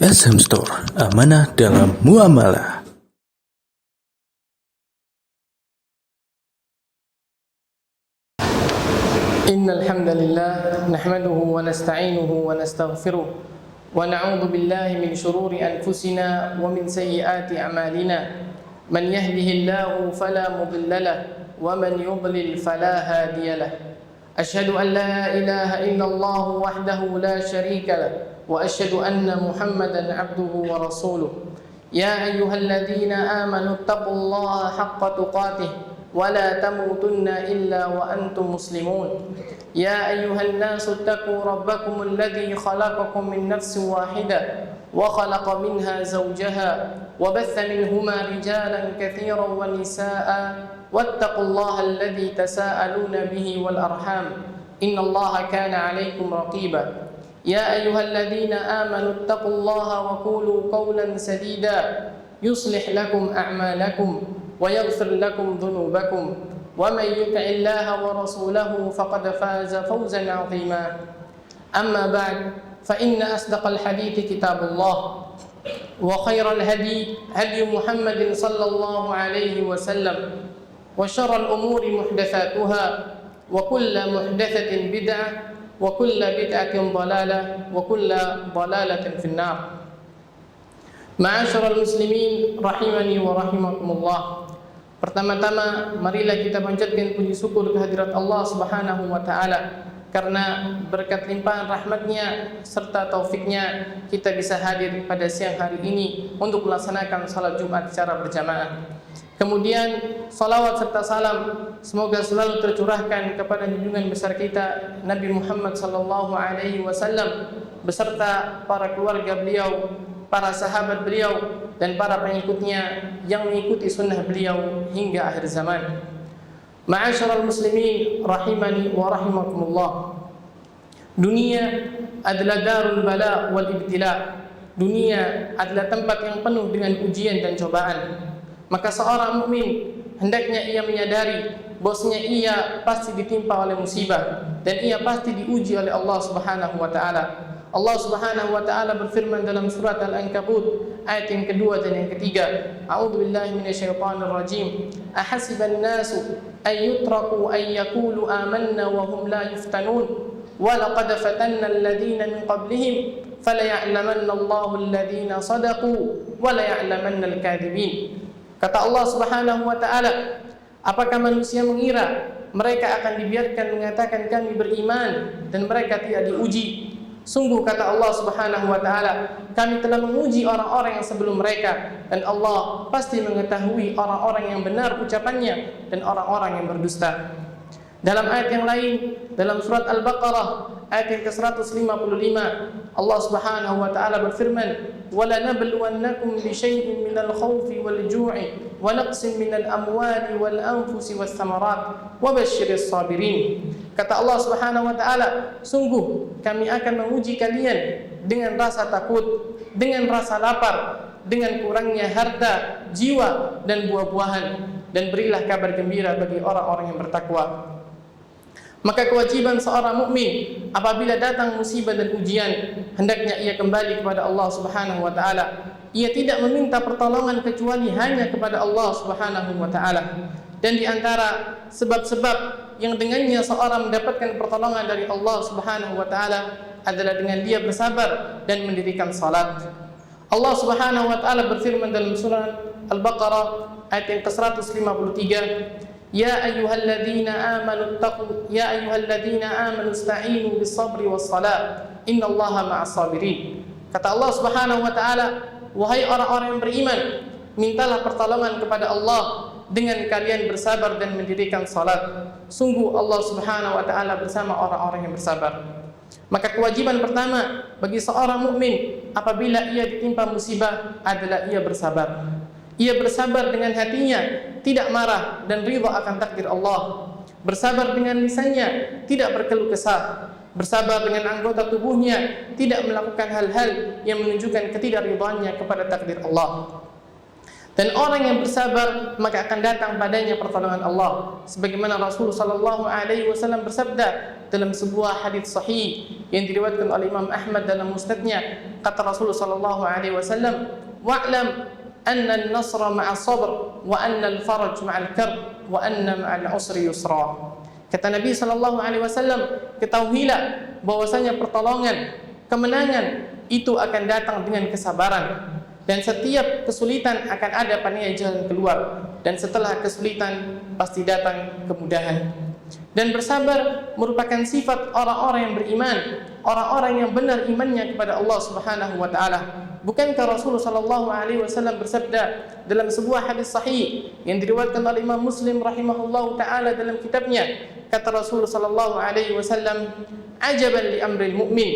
SM Store, amanah dalam muamalah. Innal hamdalillah nahmaduhu wa nasta'inuhu wa nastaghfiruh wa na'udzu billahi min shururi anfusina wa min sayyiati a'malina. Man yahdihillahu fala mudilla lahu wa man yudlil fala hadiya lahu. Asyhadu an la ilaha illallah wahdahu la syarika lahu wa asyhadu anna Muhammadan 'abduhu wa rasuluh. Ya ayyuhalladzina amanu taqullaha haqqa tuqatih wa la tamutunna illa wa antum muslimun. Ya ayyuhan nasu taqu rabbakumul ladzi khalaqakum min nafsin wahidah wa khalaqa minha zawjaha wa batha minhuma rijalan katsiran wa nisaa'a wattaqullaha alladzi tasaaluna bihi wal arham innallaha kana 'alaykum raqiba. Ya ayyuhalladzina amanu taqullaha wa qulu qawlan sadida yuslih lakum a'malakum wa yaghfir lakum dhunubakum wa man yuti'illaha wa rasulahu faqad faza fawzan 'azima. Amma ba'd, fa inna asdaqal hadithi kitabullah wa khairal hadi hadi Muhammadin sallallahu alaihi wasallam wa syarral umuri muhdatsatuha wa kullu muhdatsatin bid'ah wa kullu bid'atin dhalalah wa kullu dhalalatin finnar. Ma'asyiral muslimin rahimani wa rahimakumullah. Pertama-tama marilah kita panjatkan puji syukur kehadirat Allah Subhanahu wa taala karena berkat limpahan rahmatnya serta taufiknya kita bisa hadir pada siang hari ini untuk melaksanakan salat Jumat secara berjamaah. Kemudian salawat serta salam semoga selalu tercurahkan kepada junjungan besar kita Nabi Muhammad sallallahu alaihi wasallam beserta para keluarga beliau, para sahabat beliau dan para pengikutnya yang mengikuti sunnah beliau hingga akhir zaman. Ma'asyiral muslimin rahimani wa rahimakumullah. Dunia adalah darul bala wal ibtila. Dunia adalah tempat yang penuh dengan ujian dan cobaan. Maka seorang mukmin hendaknya ia menyadari bahwasanya ia pasti ditimpa oleh musibah dan ia pasti diuji oleh Allah Subhanahu wa taala. Allah Subhanahu wa taala berfirman dalam surat Al-Ankabut ayat yang kedua dan yang ketiga, A'udzubillahi minasyaitonir rajim. Ahasiban nasu ay yutraku ay yaqulu amanna wa hum la yuftanun wa laqad fatanna alladhina min qablihim falaya'lamanna Allahu alladhina sadaqu wa laya'lamanna al-kadhibin. Kata Allah Subhanahu wa taala, apakah manusia mengira mereka akan dibiarkan mengatakan kami beriman dan mereka tidak diuji? Sungguh kata Allah Subhanahu wa taala, kami telah menguji orang-orang yang sebelum mereka dan Allah pasti mengetahui orang-orang yang benar ucapannya dan orang-orang yang berdusta. Dalam ayat yang lain, dalam surat Al-Baqarah ayat yang ke-155, Allah Subhanahu wa taala berfirman, "Wala nabluwannakum bi syai'in minal khaufi wal ju'i wa naqsin minal amwali wal anfusi was thamarat wa basyyiris sabirin." Kata Allah Subhanahu wa taala, sungguh kami akan menguji kalian dengan rasa takut, dengan rasa lapar, dengan kurangnya harta, jiwa dan buah-buahan, dan berilah kabar gembira bagi orang-orang yang bertakwa. Maka kewajiban seorang mukmin apabila datang musibah dan ujian, hendaknya ia kembali kepada Allah Subhanahu wa taala. Ia tidak meminta pertolongan kecuali hanya kepada Allah Subhanahu wa taala. Dan di antara sebab-sebab yang dengannya seorang mendapatkan pertolongan dari Allah Subhanahu wa taala adalah dengan dia bersabar dan mendirikan salat. Allah Subhanahu wa taala berfirman dalam surah Al-Baqarah ayat yang ke-153, Ya ayyuhalladzina amanu ista'inu bis-sabri was-salat innallaha ma'as sabirin. Kata Allah Subhanahu wa taala, wahai orang-orang yang beriman, mintalah pertolongan kepada Allah dengan kalian bersabar dan mendirikan salat. Sungguh Allah Subhanahu wa taala bersama orang-orang yang bersabar. Maka kewajiban pertama bagi seorang mukmin apabila ia ditimpa musibah adalah ia bersabar. Ia bersabar dengan hatinya, tidak marah dan ridha akan takdir Allah. Bersabar dengan lisannya, tidak berkeluh kesah. Bersabar dengan anggota tubuhnya, tidak melakukan hal-hal yang menunjukkan ketidakridhaannya kepada takdir Allah. Dan orang yang bersabar maka akan datang padanya pertolongan Allah. Sebagaimana Rasulullah sallallahu alaihi wasallam bersabda, dalam sebuah hadis sahih yang diriwayatkan oleh Imam Ahmad dalam musnadnya, kata Rasulullah sallallahu alaihi wasallam, "Wa'lam anna an-nasra ma'as sabr wa anna al-faraj ma'al karb wa anna ma'al usri yusra." Kata Nabi sallallahu alaihi wasallam, ketahuilah bahwasanya pertolongan, kemenangan itu akan datang dengan kesabaran, dan setiap kesulitan akan ada padanya jalan keluar, dan setelah kesulitan pasti datang kemudahan. Dan bersabar merupakan sifat orang-orang yang beriman, orang-orang yang benar imannya kepada Allah Subhanahu wa taala. Bukankah Rasulullah sallallahu alaihi wasallam bersabda dalam sebuah hadis sahih yang diriwayatkan oleh Imam Muslim rahimahullahu taala dalam kitabnya, kata Rasulullah sallallahu alaihi wasallam, "Ajaban li amril mu'min,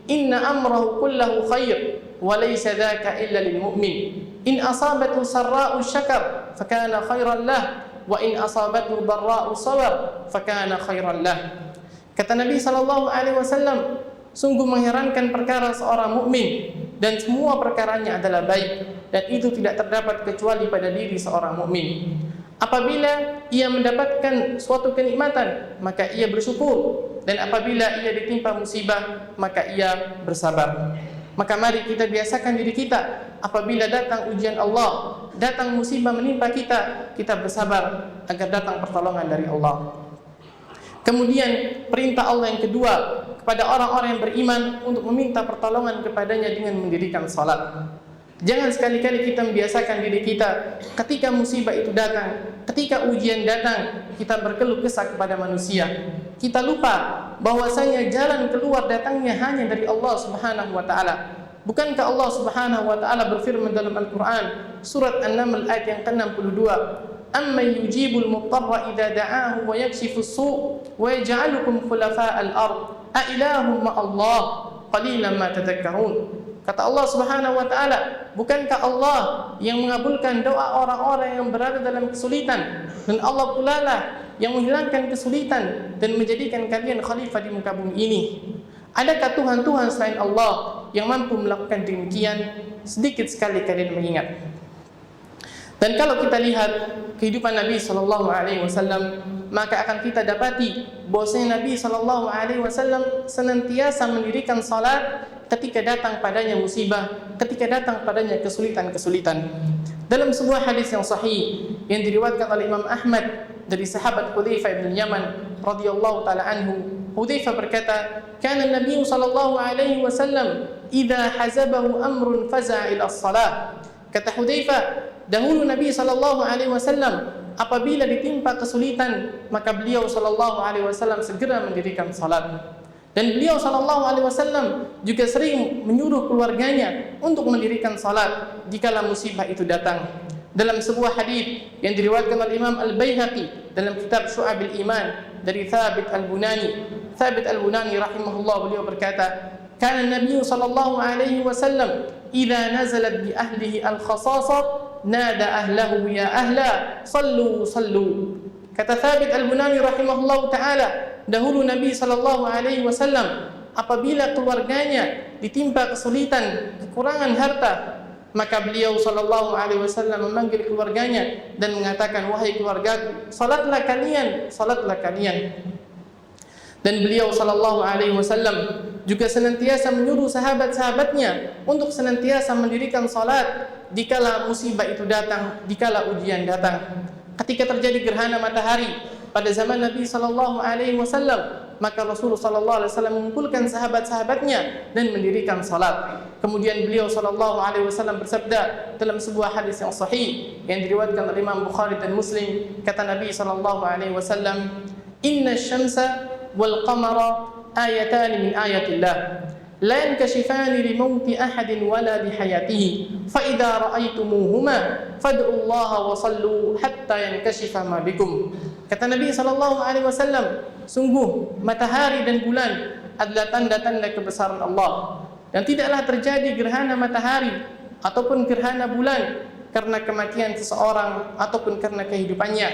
inna amrahu kullahu khair wa laysa dzaka illa lil mu'min. In asabathu sarra'u syakar fakana khairan lah, wa in asabathu dharra'u sabar fakana khairan lah." Kata Nabi sallallahu alaihi wasallam, sungguh mengherankan perkara seorang mukmin, dan semua perkaranya adalah baik, dan itu tidak terdapat kecuali pada diri seorang mukmin. Apabila ia mendapatkan suatu kenikmatan, maka ia bersyukur, dan apabila ia ditimpa musibah, maka ia bersabar. Maka mari kita biasakan diri kita, apabila datang ujian Allah, datang musibah menimpa kita, kita bersabar agar datang pertolongan dari Allah. Kemudian perintah Allah yang kedua kepada orang-orang yang beriman untuk meminta pertolongan kepadanya dengan mendirikan salat. Jangan sekali-kali kita membiasakan diri kita ketika musibah itu datang, ketika ujian datang, kita berkeluh kesah kepada manusia. Kita lupa bahwasanya jalan keluar datangnya hanya dari Allah Subhanahu wa taala. Bukankah Allah Subhanahu wa taala berfirman dalam Al-Qur'an surat An-Naml ayat yang ke-62, "Amman yujibul muttarra idza da'ahu wa yakshifus su' wa yaj'alukum khulafa'al ard a ilahum ma'allah qalilan ma tadhakkarun." Kata Allah Subhanahu wa taala, bukankah Allah yang mengabulkan doa orang-orang yang berada dalam kesulitan, dan Allah pula lah yang menghilangkan kesulitan dan menjadikan kalian khalifah di muka bumi ini? Adakah Tuhan-Tuhan selain Allah yang mampu melakukan demikian? Sedikit sekali kalian mengingat. Dan kalau kita lihat kehidupan Nabi sallallahu alaihi wasallam, maka akan kita dapati bahwasanya Nabi sallallahu alaihi wasallam senantiasa mendirikan salat ketika datang padanya musibah, ketika datang padanya kesulitan-kesulitan. Dalam sebuah hadis yang sahih yang diriwayatkan oleh Imam Ahmad dari sahabat Hudzaifah bin Yaman radhiyallahu taala anhu, Hudzaifah berkata, "Kana Nabi sallallahu alaihi wasallam idza hazabahu amrun faza'a ila as-salah." Kata Hudzaifah, dahulu Nabi sallallahu alaihi wasallam apabila ditimpa kesulitan, maka beliau sallallahu alaihi wasallam segera mendirikan salat. Dan beliau sallallahu alaihi wasallam juga sering menyuruh keluarganya untuk mendirikan salat dikala musibah itu datang. Dalam sebuah hadis yang diriwayatkan oleh Imam Al-Baihaqi dalam kitab Syu'abil Iman dari Thabit Al-Bunani rahimahullah, beliau berkata, "Kana Nabi sallallahu alaihi wasallam idza nazalat bi ahlihi al-khasasah nada ahlahu ya ahla sallu sallu." Kata Thabit Al-Bunani rahimahullah taala, dahulu Nabi sallallahu alaihi wasallam apabila keluarganya ditimpa kesulitan, kekurangan harta, maka beliau sallallahu alaihi wasallam memanggil keluarganya dan mengatakan, "Wahai keluargaku, salatlah kalian, salatlah kalian." Dan beliau sallallahu alaihi wasallam juga senantiasa menyuruh sahabat-sahabatnya untuk senantiasa mendirikan salat dikala musibah itu datang, dikala ujian datang. Ketika terjadi gerhana matahari pada zaman Nabi sallallahu alaihi wasallam, maka Rasulullah sallallahu alaihi wasallam mengumpulkan sahabat-sahabatnya dan mendirikan salat. Kemudian beliau sallallahu alaihi wasallam bersabda dalam sebuah hadis yang sahih yang diriwayatkan oleh Imam Bukhari dan Muslim, kata Nabi sallallahu alaihi wasallam, "Inna asy-syamsa wal qamara ayatan min ayatillah la yankashifani li mauti ahadin wala li hayatihi fa idza ra'aytumuhuma fad'u Allah wa sallu hatta yankashifa ma bikum." Kata Nabi sallallahu alaihi wasallam, sungguh matahari dan bulan adalah tanda-tanda kebesaran Allah, dan tidaklah terjadi gerhana matahari ataupun gerhana bulan karena kematian seseorang ataupun karena kehidupannya.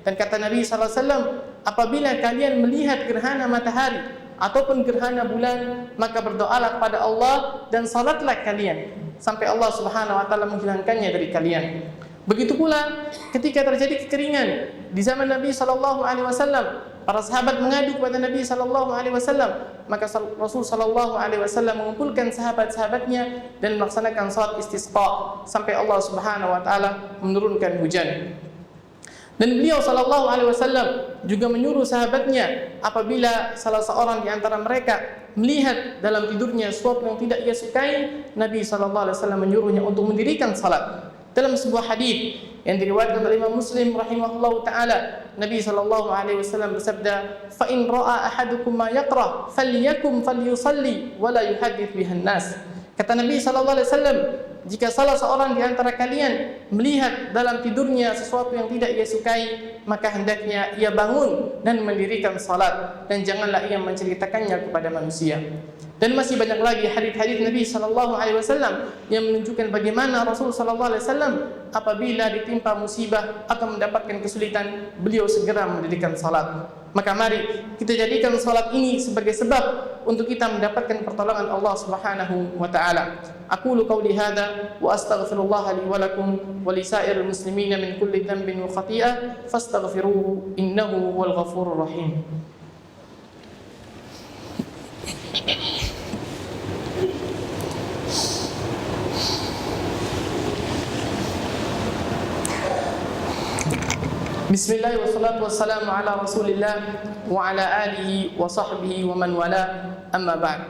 Dan kata Nabi sallallahu alaihi wasallam, apabila kalian melihat gerhana matahari ataupun gerhana bulan, maka berdoalah kepada Allah dan salatlah kalian sampai Allah Subhanahu wa taala menghilangkannya dari kalian. Begitu pula ketika terjadi kekeringan di zaman Nabi sallallahu alaihi wasallam, para sahabat mengadu kepada Nabi sallallahu alaihi wasallam, maka Rasul sallallahu alaihi wasallam mengumpulkan sahabat-sahabatnya dan melaksanakan salat istisqa sampai Allah Subhanahu wa taala menurunkan hujan. Dan beliau sallallahu alaihi wasallam juga menyuruh sahabatnya apabila salah seorang di antara mereka melihat dalam tidurnya sesuatu yang tidak ia sukai, Nabi sallallahu alaihi wasallam menyuruhnya untuk mendirikan salat. Dalam sebuah hadis yang diriwayatkan oleh Imam Muslim rahimahullahu taala, Nabi sallallahu alaihi wasallam bersabda, "Fa in ra'a ahadukum ma yaqra falyakum falyusalli wa la yuhaddits bihan nas." Kata Nabi sallallahu alaihi wasallam, jika salah seorang di antara kalian melihat dalam tidurnya sesuatu yang tidak ia sukai, maka hendaknya ia bangun dan mendirikan salat, dan janganlah ia menceritakannya kepada manusia. Dan masih banyak lagi hadis-hadis Nabi sallallahu alaihi wasallam yang menunjukkan bagaimana Rasul sallallahu alaihi wasallam apabila ditimpa musibah atau mendapatkan kesulitan, beliau segera mendirikan salat. Maka mari kita jadikan salat ini sebagai sebab untuk kita mendapatkan pertolongan Allah Subhanahu wa taala. Aqulu qauli hadza wa astaghfirullah li wa lakum wa li sa'iril muslimina min kulli dhanbin wa khati'ah fastaghfiruhu innahu huwal ghafurur rahim. Bismillah wassalatu wassalamu ala rasulillah wa ala alihi wa sahbihi wa man wala, amma ba'd.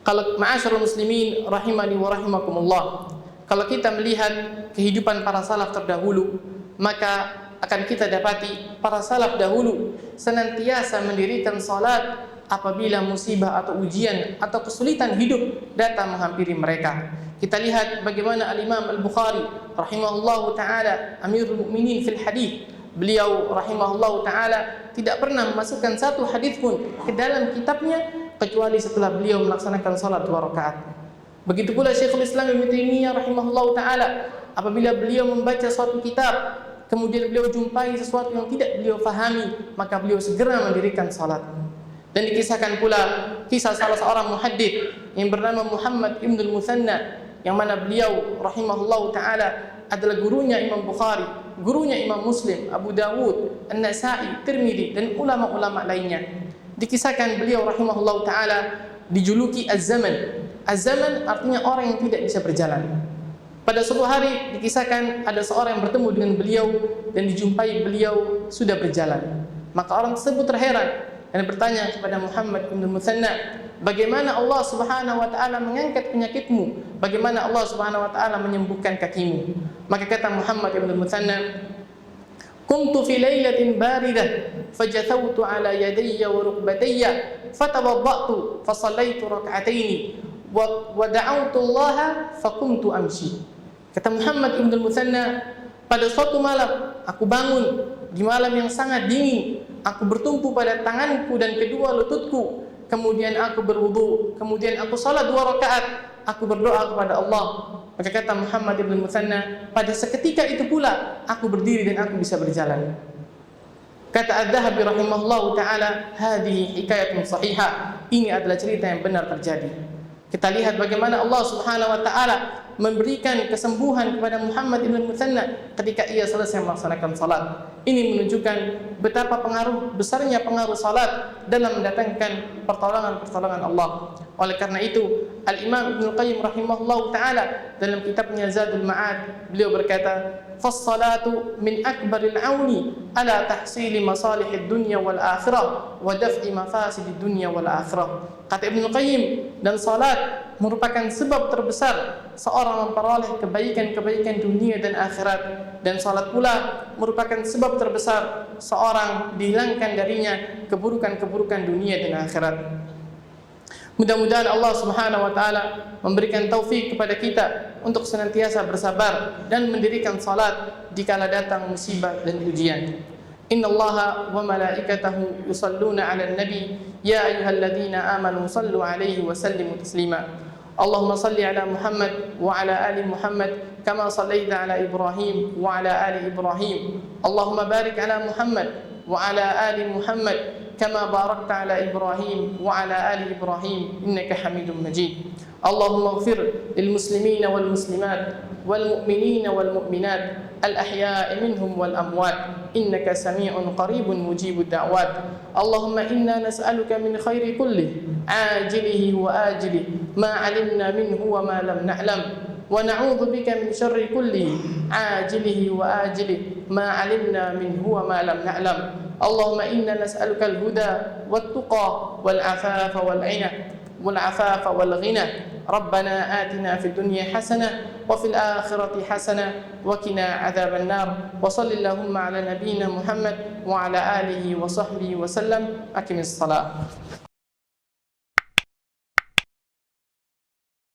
Kalau ma'asyarul muslimin rahimani wa rahimakumullah, kalau kita melihat kehidupan para salaf terdahulu, maka akan kita dapati para salaf dahulu senantiasa mendirikan salat apabila musibah atau ujian atau kesulitan hidup datang menghampiri mereka. Kita lihat bagaimana Al-Imam Al-Bukhari rahimahullahu taala, Amirul Mukminin fil hadis, beliau rahimahullahu taala tidak pernah memasukkan satu hadis pun ke dalam kitabnya kecuali setelah beliau melaksanakan salat 2 rakaat. Begitu pula Syekhul Islam Ibnu Taimiyah rahimahullahu taala, apabila beliau membaca suatu kitab kemudian beliau jumpai sesuatu yang tidak beliau fahami, maka beliau segera mendirikan salat. Dan dikisahkan pula kisah salah seorang muhaddits yang bernama Muhammad Ibnul Muthanna, yang mana beliau rahimahullahu taala adalah gurunya Imam Bukhari, gurunya Imam Muslim, Abu Dawud, An-Nasa'i, Tirmidzi, dan ulama-ulama lainnya. Dikisahkan beliau rahimahullahu taala dijuluki Az-Zaman. Az-Zaman artinya orang yang tidak bisa berjalan. Pada suatu hari dikisahkan ada seorang yang bertemu dengan beliau dan dijumpai beliau sudah berjalan. Maka orang tersebut terheran dan bertanya kepada Muhammad bin Muthanna, bagaimana Allah Subhanahu wa taala mengangkat penyakitmu? Bagaimana Allah Subhanahu wa taala menyembuhkan kakimu? Maka kata Muhammad bin Muthanna, "Kuntu fi lailatin baridah fajathawtu ala yadayya wa rukbatayya fatawadda'tu fa shallaitu rak'ataini wa da'awtu Allah fa qumtu amshi." Kata Muhammad bin Muthanna, pada suatu malam aku bangun di malam yang sangat dingin, aku bertumpu pada tanganku dan kedua lututku, kemudian aku berwudu, kemudian aku salat 2 rakaat, aku berdoa kepada Allah. Maka kata Muhammad bin Muthanna, pada seketika itu pula aku berdiri dan aku bisa berjalan. Kata Az-Zahabi rahimahullahu taala, hadhihi hikayatun sahihah, ini adalah cerita yang benar terjadi. Kita lihat bagaimana Allah Subhanahu wa taala memberikan kesembuhan kepada Muhammad ibn Muthanna ketika ia selesai melaksanakan salat. Ini menunjukkan betapa besarnya pengaruh salat dalam mendatangkan pertolongan Allah. Oleh karena itu, Al-Imam Ibnu Qayyim rahimahullahu taala dalam kitabnya Zadul Ma'ad, beliau berkata, "Fas-salatu min akbaril auni ala tahsili masalihid dunya wal akhirah wa daf'i mafasidid dunya wal akhirah." Kata Ibnu Qayyim, dan salat merupakan sebab terbesar seorang memperoleh kebaikan-kebaikan dunia dan akhirat, dan salat pula merupakan sebab terbesar seorang dihilangkan darinya keburukan-keburukan dunia dan akhirat. Mudah-mudahan Allah Subhanahu wa taala memberikan taufik kepada kita untuk senantiasa bersabar dan mendirikan salat dikala datang musibah dan ujian. Innallaha wa malaikatahu yusalluna 'alan nabi ya ayyuhalladzina amanu sallu 'alaihi wa sallimu taslima. Allahumma salli 'ala Muhammad wa 'ala ali Muhammad kama sallaita 'ala Ibrahim wa 'ala ali Ibrahim. Allahumma barik 'ala Muhammad wa 'ala ali Muhammad كما باركت على إبراهيم وعلى آل إبراهيم إنك حميد مجيد. اللهم اغفر للمسلمين والمسلمات والمؤمنين والمؤمنات الأحياء منهم والأموات إنك سميع قريب مجيب الدعوات اللهم إنا نسألك من خير كله عاجله وآجله ما علمنا منه وما لم نعلم ونعوذ بك من شر كله عاجله وآجله ما علمنا منه وما لم نعلم اللهم إنا نسألك الهدى والتقى والعفاف والغنى ربنا آتنا في الدنيا حسنة وفي الآخرة حسنة وقنا عذاب النار وصل اللهم على نبينا محمد وعلى آله وصحبه وسلم أقم الصلاة